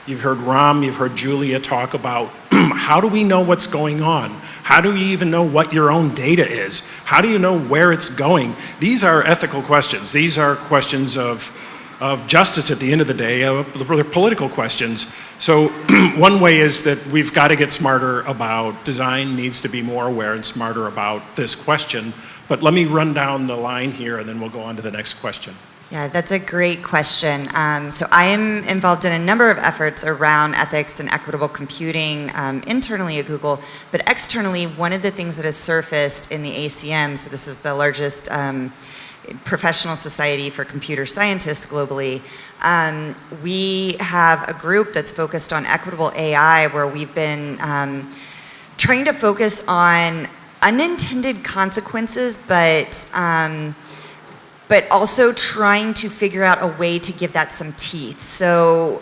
You've heard Ram, you've heard Julia talk about how do we know what's going on? How do you even know what your own data is? How do you know where it's going? These are ethical questions. These are questions of justice at the end of the day, they're political questions. So one way is that we've got to get smarter about design, needs to be more aware and smarter about this question. But let me run down the line here and then we'll go on to the next question. Yeah, that's a great question. So I am involved in a number of efforts around ethics and equitable computing internally at Google, but externally, one of the things that has surfaced in the ACM, so this is the largest professional society for computer scientists globally, we have a group that's focused on equitable AI where we've been trying to focus on unintended consequences, but also trying to figure out a way to give that some teeth. So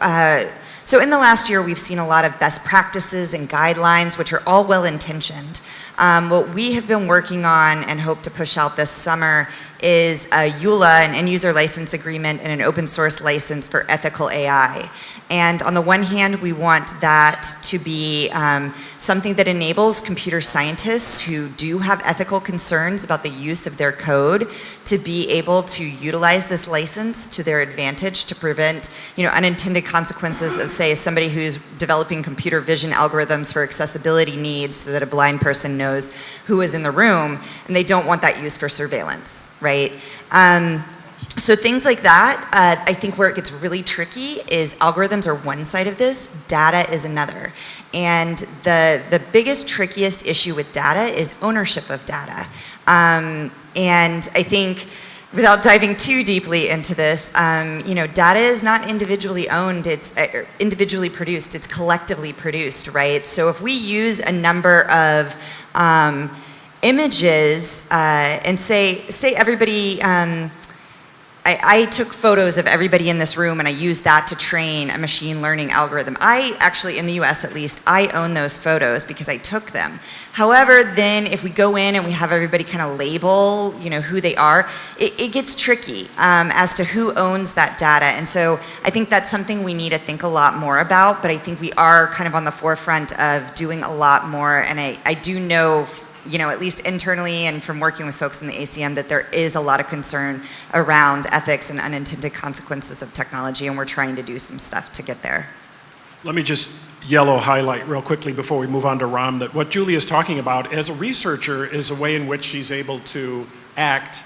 in the last year, we've seen a lot of best practices and guidelines, which are all well-intentioned. What we have been working on and hope to push out this summer is a EULA, an end-user license agreement, and an open-source license for ethical AI. And on the one hand, we want that to be something that enables computer scientists who do have ethical concerns about the use of their code to be able to utilize this license to their advantage to prevent, unintended consequences of, say, somebody who's developing computer vision algorithms for accessibility needs so that a blind person knows who is in the room, and they don't want that used for surveillance, right? So things like that, I think where it gets really tricky is algorithms are one side of this, data is another. And the biggest, trickiest issue with data is ownership of data. And I think, without diving too deeply into this, data is not individually owned, it's individually produced, it's collectively produced, right? So if we use a number of images and say everybody, I took photos of everybody in this room and I used that to train a machine learning algorithm. I actually, in the US at least, I own those photos because I took them. However, then if we go in and we have everybody kind of label, who they are, it gets tricky as to who owns that data. And so I think that's something we need to think a lot more about, but I think we are kind of on the forefront of doing a lot more. And I do know, at least internally and from working with folks in the ACM, that there is a lot of concern around ethics and unintended consequences of technology, and we're trying to do some stuff to get there. Let me just yellow highlight real quickly before we move on to Ram that what Julia is talking about as a researcher is a way in which she's able to act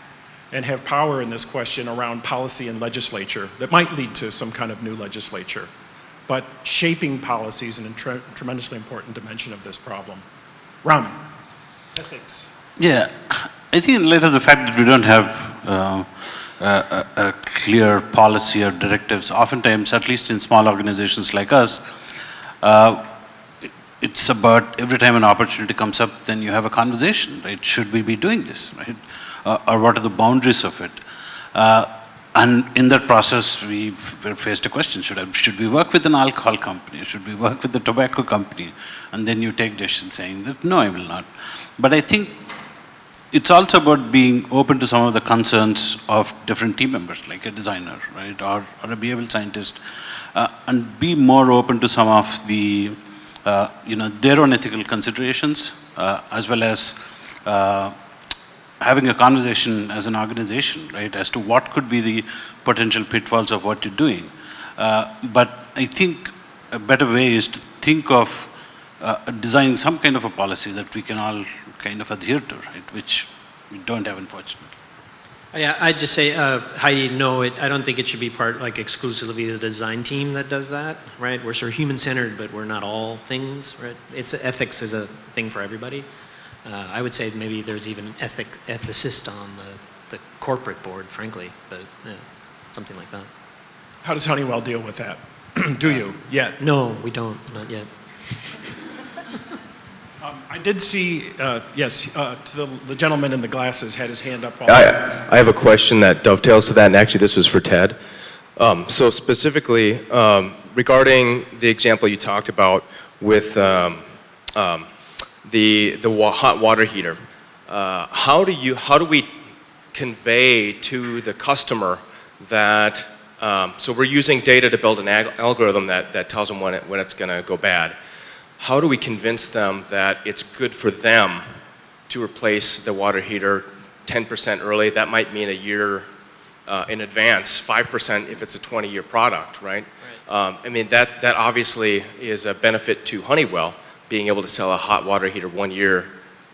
and have power in this question around policy and legislature that might lead to some kind of new legislature. But shaping policy is a tremendously important dimension of this problem. Ram. Ethics. Yeah, I think in light of the fact that we don't have a clear policy or directives, oftentimes, at least in small organizations like us, it's about every time an opportunity comes up, then you have a conversation, right? Should we be doing this, right? Or what are the boundaries of it? And in that process, we're faced a question, should we work with an alcohol company? Should we work with a tobacco company? And then you take decisions saying that, no, I will not. But I think it's also about being open to some of the concerns of different team members, like a designer, right? Or a behavioral scientist, and be more open to some of the, their own ethical considerations, as well as having a conversation as an organization, right, as to what could be the potential pitfalls of what you're doing. But I think a better way is to think of designing some kind of a policy that we can all kind of adhere to, right? Which we don't have, unfortunately. Yeah, I'd just say, Heidi, no, I don't think it should be part, like, exclusively the design team that does that, right? We're sort of human-centered, but we're not all things, right? Ethics is a thing for everybody. I would say maybe there's even an ethicist on the corporate board, frankly, but yeah, something like that. How does Honeywell deal with that? Do you yet? No, we don't, not yet. I did see, yes, to the gentleman in the glasses had his hand up. I have a question that dovetails to that, and actually this was for Ted. So specifically, regarding the example you talked about with the hot water heater, how do we convey to the customer that, so we're using data to build an algorithm that tells them when it's going to go bad. How do we convince them that it's good for them to replace the water heater 10% early? That might mean a year in advance, 5% if it's a 20-year product, right? I mean, that obviously is a benefit to Honeywell, being able to sell a hot water heater 1 year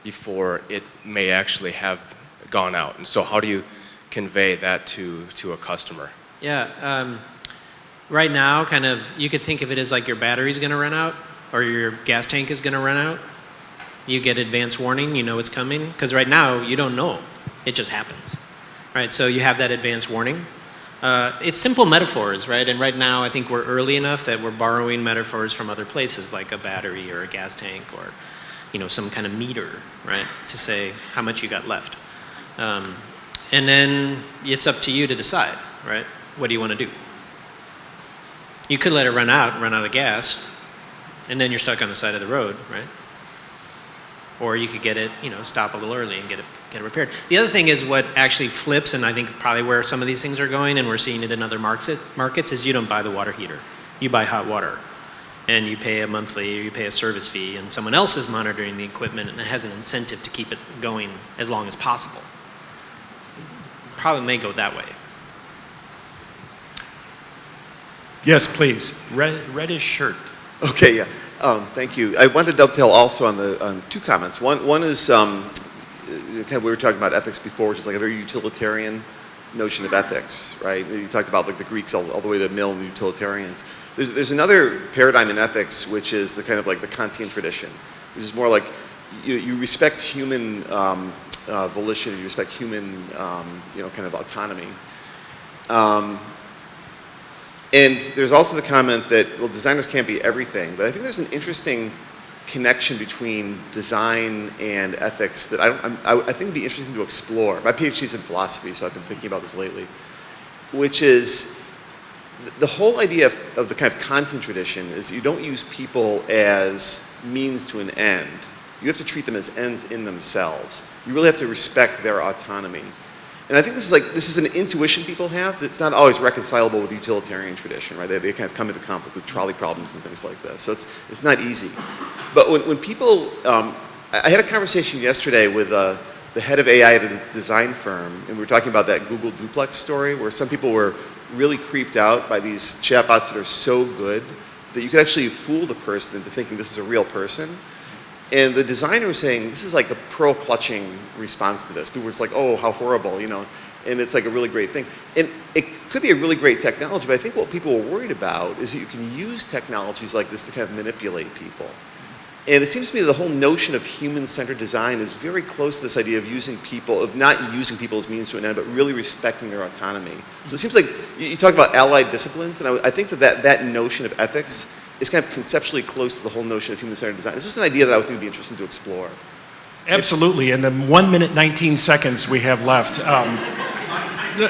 before it may actually have gone out. And so how do you convey that to a customer? Yeah, right now, kind of, you could think of it as like your battery's going to run out, or your gas tank is going to run out. You get advance warning, you know it's coming, because right now you don't know, it just happens, right? So you have that advance warning. It's simple metaphors, right? And right now I think we're early enough that we're borrowing metaphors from other places, like a battery or a gas tank, or some kind of meter, right, to say how much you got left. And then it's up to you to decide, right? What do you want to do? You could let it run out of gas, and then you're stuck on the side of the road, right? Or you could get it, stop a little early and get it repaired. The other thing is what actually flips, and I think probably where some of these things are going, and we're seeing it in other markets, is you don't buy the water heater. You buy hot water. And you pay a monthly, or you pay a service fee, and someone else is monitoring the equipment and it has an incentive to keep it going as long as possible. Probably may go that way. Yes, please. Reddish shirt. Okay, yeah. Thank you. I wanted to dovetail also on two comments. One is kind of, we were talking about ethics before, which is like a very utilitarian notion of ethics, right? You talked about like the Greeks all the way to Mill and the utilitarians. There's another paradigm in ethics, which is the kind of like the Kantian tradition, which is more like you respect human volition, you respect human kind of autonomy. And there's also the comment that, well, designers can't be everything, but I think there's an interesting connection between design and ethics that I think would be interesting to explore. My PhD's in philosophy, so I've been thinking about this lately, which is the whole idea of the kind of Kantian tradition is you don't use people as means to an end. You have to treat them as ends in themselves. You really have to respect their autonomy. And I think this is an intuition people have that's not always reconcilable with the utilitarian tradition, right? They kind of come into conflict with trolley problems and things like this. So it's not easy. But when people, I had a conversation yesterday with the head of AI at a design firm, and we were talking about that Google duplex story where some people were really creeped out by these chatbots that are so good that you could actually fool the person into thinking this is a real person. And the designer was saying, this is like the pearl clutching response to this. People were just like, oh, how horrible, and it's like a really great thing. And it could be a really great technology, but I think what people were worried about is that you can use technologies like this to kind of manipulate people. And it seems to me the whole notion of human-centered design is very close to this idea of not using people as means to an end, but really respecting their autonomy. So it seems like you talk about allied disciplines, and I think that notion of ethics is kind of conceptually close to the whole notion of human-centered design. It's just an idea that I would think would be interesting to explore. Absolutely. In the 1 minute, 19 seconds we have left,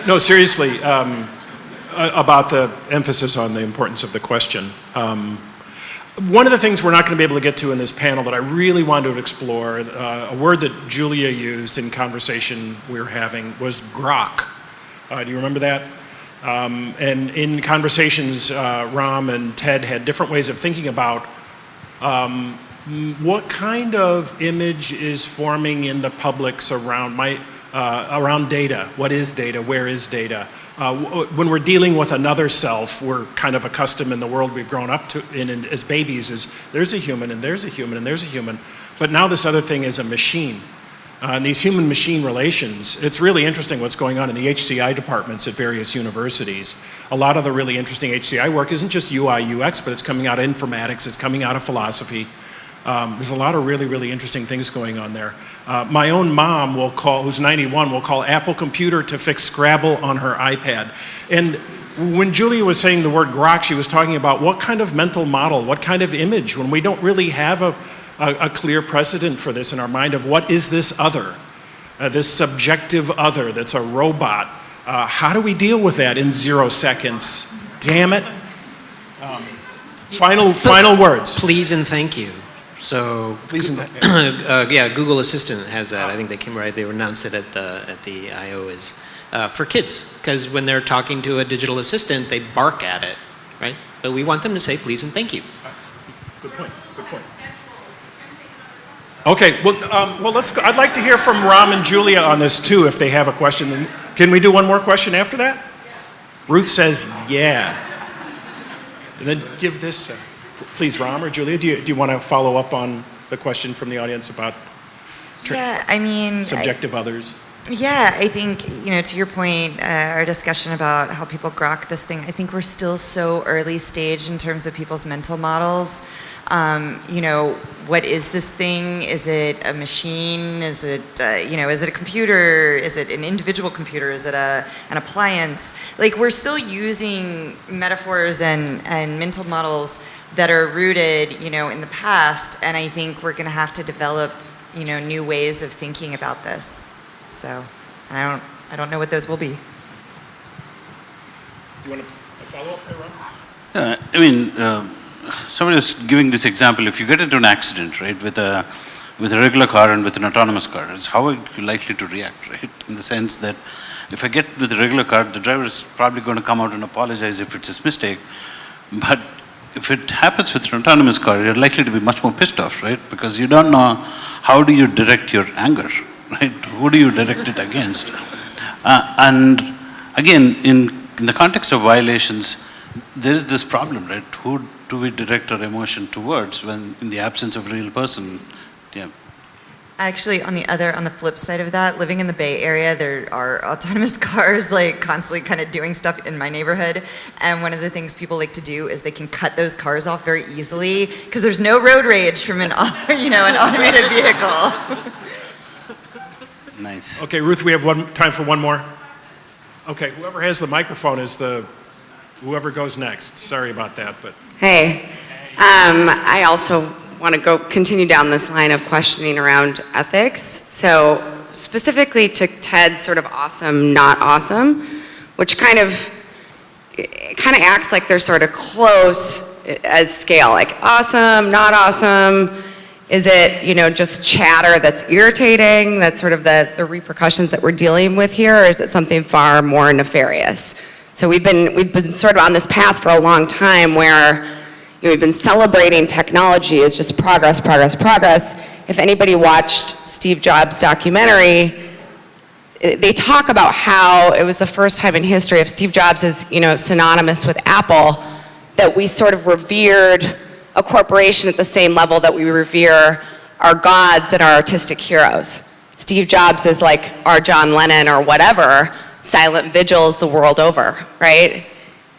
no, seriously, about the emphasis on the importance of the question. One of the things we're not going to be able to get to in this panel that I really wanted to explore, a word that Julia used in conversation we were having, was grok. Do you remember that? And in conversations, Ram and Ted had different ways of thinking about what kind of image is forming in the publics around data. What is data? Where is data? When we're dealing with another self, we're kind of accustomed in the world we've grown up to in as babies is there's a human and there's a human and there's a human. But now this other thing is a machine. And these human-machine relations, it's really interesting what's going on in the HCI departments at various universities. A lot of the really interesting HCI work isn't just UI, UX, but it's coming out of informatics, it's coming out of philosophy. There's a lot of really, really interesting things going on there. My own mom will call, who's 91, will call Apple Computer to fix Scrabble on her iPad. And when Julia was saying the word grok, she was talking about what kind of mental model, what kind of image, when we don't really have a clear precedent for this in our mind of what is this other, this subjective other that's a robot. How do we deal with that in 0 seconds? Damn it. Final words. Please and thank you. So, Please yeah, Google Assistant has that. I think they announced it at the I/O is for kids, because when they're talking to a digital assistant, they bark at it, right? But we want them to say please and thank you. Good point. Good point. Okay. Well, let's go. I'd like to hear from Ram and Julia on this too, if they have a question. Can we do one more question after that? Ruth says, yeah. And then give this. Please, Ram or Julia, do you want to follow up on the question from the audience about Yeah, I mean, subjective others? Yeah, I think, to your point, our discussion about how people grok this thing, I think we're still so early stage in terms of people's mental models. What is this thing? Is it a machine? Is it, is it a computer? Is it an individual computer? Is it an appliance? Like, we're still using metaphors and mental models that are rooted, in the past, and I think we're going to have to develop, new ways of thinking about this. So, I don't know what those will be. Do you want to follow up there, Ram? I mean, somebody was giving this example. If you get into an accident, right, with a regular car and with an autonomous car, how are you likely to react, right? In the sense that if I get with a regular car, the driver is probably going to come out and apologize if it's his mistake. But if it happens with an autonomous car, you're likely to be much more pissed off, right? Because you don't know how do you direct your anger, right? Who do you direct it against? And again, in the context of violations, there is this problem, right? Who do we direct our emotion towards when, in the absence of a real person? Yeah. Actually, on the flip side of that, living in the Bay Area, there are autonomous cars like constantly kind of doing stuff in my neighborhood. And one of the things people like to do is they can cut those cars off very easily because there's no road rage from an automated vehicle. Nice. Okay, Ruth, we have time for one more. Okay, whoever has the microphone is whoever goes next. Sorry about that, but. Hey, I also want to continue down this line of questioning around ethics. So specifically to Ted's sort of awesome, not awesome, which kind of acts like they're sort of close as scale, like awesome, not awesome. Is it, just chatter that's irritating? That's sort of the repercussions that we're dealing with here, or is it something far more nefarious? So we've been sort of on this path for a long time where we've been celebrating technology as just progress, progress, progress. If anybody watched Steve Jobs' documentary, they talk about how it was the first time in history, if Steve Jobs is, synonymous with Apple, that we sort of revered a corporation at the same level that we revere our gods and our artistic heroes. Steve Jobs is like our John Lennon or whatever, silent vigils the world over, right?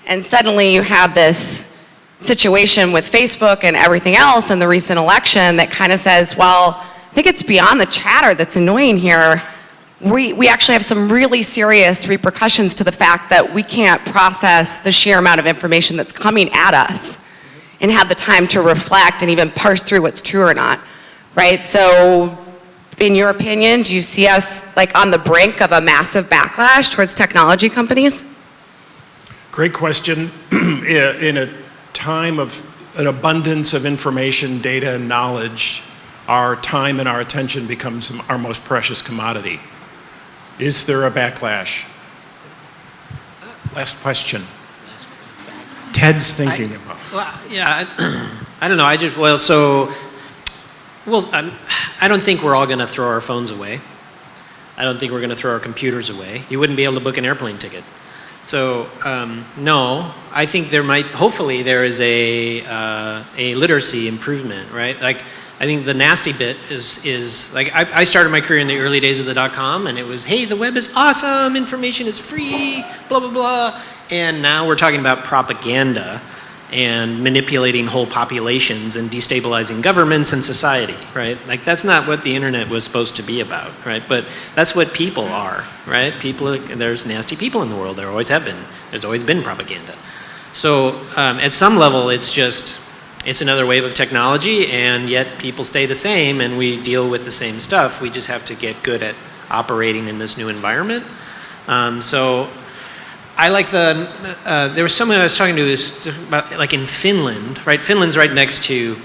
And suddenly you have this situation with Facebook and everything else and the recent election that kind of says, well, I think it's beyond the chatter that's annoying here. We actually have some really serious repercussions to the fact that we can't process the sheer amount of information that's coming at us and have the time to reflect and even parse through what's true or not, right? So in your opinion, do you see us like on the brink of a massive backlash towards technology companies? Great question. In a time of an abundance of information, data, and knowledge, our time and our attention becomes our most precious commodity. Is there a backlash? Last question. Ted's thinking about. Well, yeah, I don't know. I don't think we're all going to throw our phones away. I don't think we're going to throw our computers away. You wouldn't be able to book an airplane ticket. So no, I think there might, hopefully there is a literacy improvement, right? Like, I think the nasty bit is like, I started my career in the early days of the .com, and it was, hey, the web is awesome, information is free, blah, blah, blah. And now we're talking about propaganda and manipulating whole populations and destabilizing governments and society, right? Like, that's not what the internet was supposed to be about, right? But that's what people are, right? People, there's nasty people in the world, there always have been. There's always been propaganda. So at some level, it's just, it's another wave of technology, and yet people stay the same, and we deal with the same stuff. We just have to get good at operating in this new environment. So I like there was someone I was talking to about, like, in Finland, right? Finland's right next to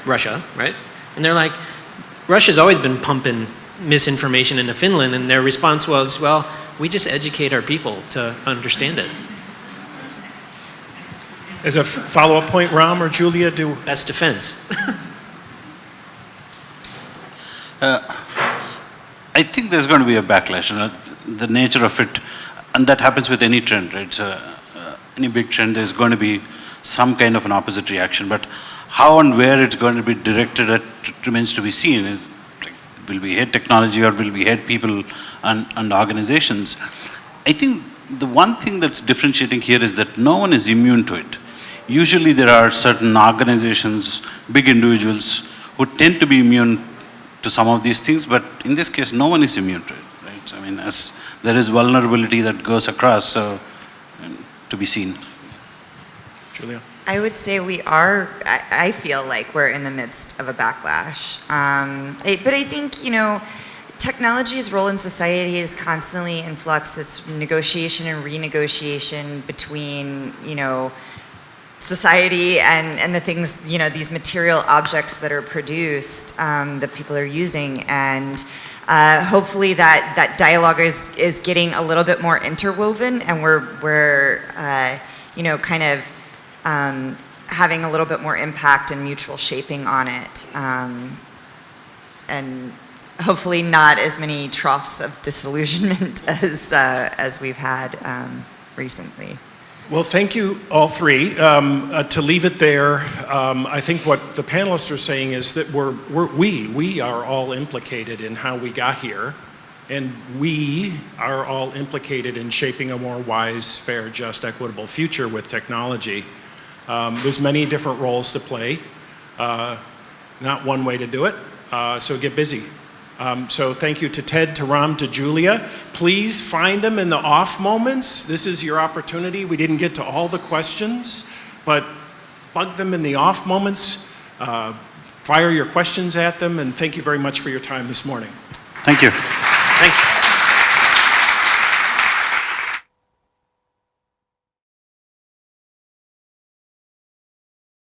Russia, right? And they're like, Russia's always been pumping misinformation into Finland, and their response was, well, we just educate our people to understand it. As a follow-up point, Ram or Julia, Best defense. I think there's going to be a backlash. You know, the nature of it, and that happens with any trend, right? So, any big trend, there's going to be some kind of an opposite reaction. But how and where it's going to be directed at remains to be seen. Is, like, will we hate technology, or will we hate people and organizations? I think the one thing that's differentiating here is that no one is immune to it. Usually there are certain organizations, big individuals, who tend to be immune to some of these things, but in this case, no one is immune to it, right? I mean, as there is vulnerability that goes across, so to be seen. Julia? I would say we are, I feel like we're in the midst of a backlash. But I think, you know, technology's role in society is constantly in flux. It's negotiation and renegotiation between, you know, society and the things, you know, these material objects that are produced that people are using. And hopefully that dialogue is getting a little bit more interwoven, and we're you know, kind of having a little bit more impact and mutual shaping on it. And hopefully not as many troughs of disillusionment as we've had recently. Well, thank you, all three. To leave it there, I think what the panelists are saying is that we are all implicated in how we got here, and we are all implicated in shaping a more wise, fair, just, equitable future with technology. There's many different roles to play, not one way to do it, so get busy. So thank you to Ted, to Ram, to Julia. Please find them in the off moments. This is your opportunity. We didn't get to all the questions, but bug them in the off moments. Fire your questions at them, and thank you very much for your time this morning. Thank you. Thanks.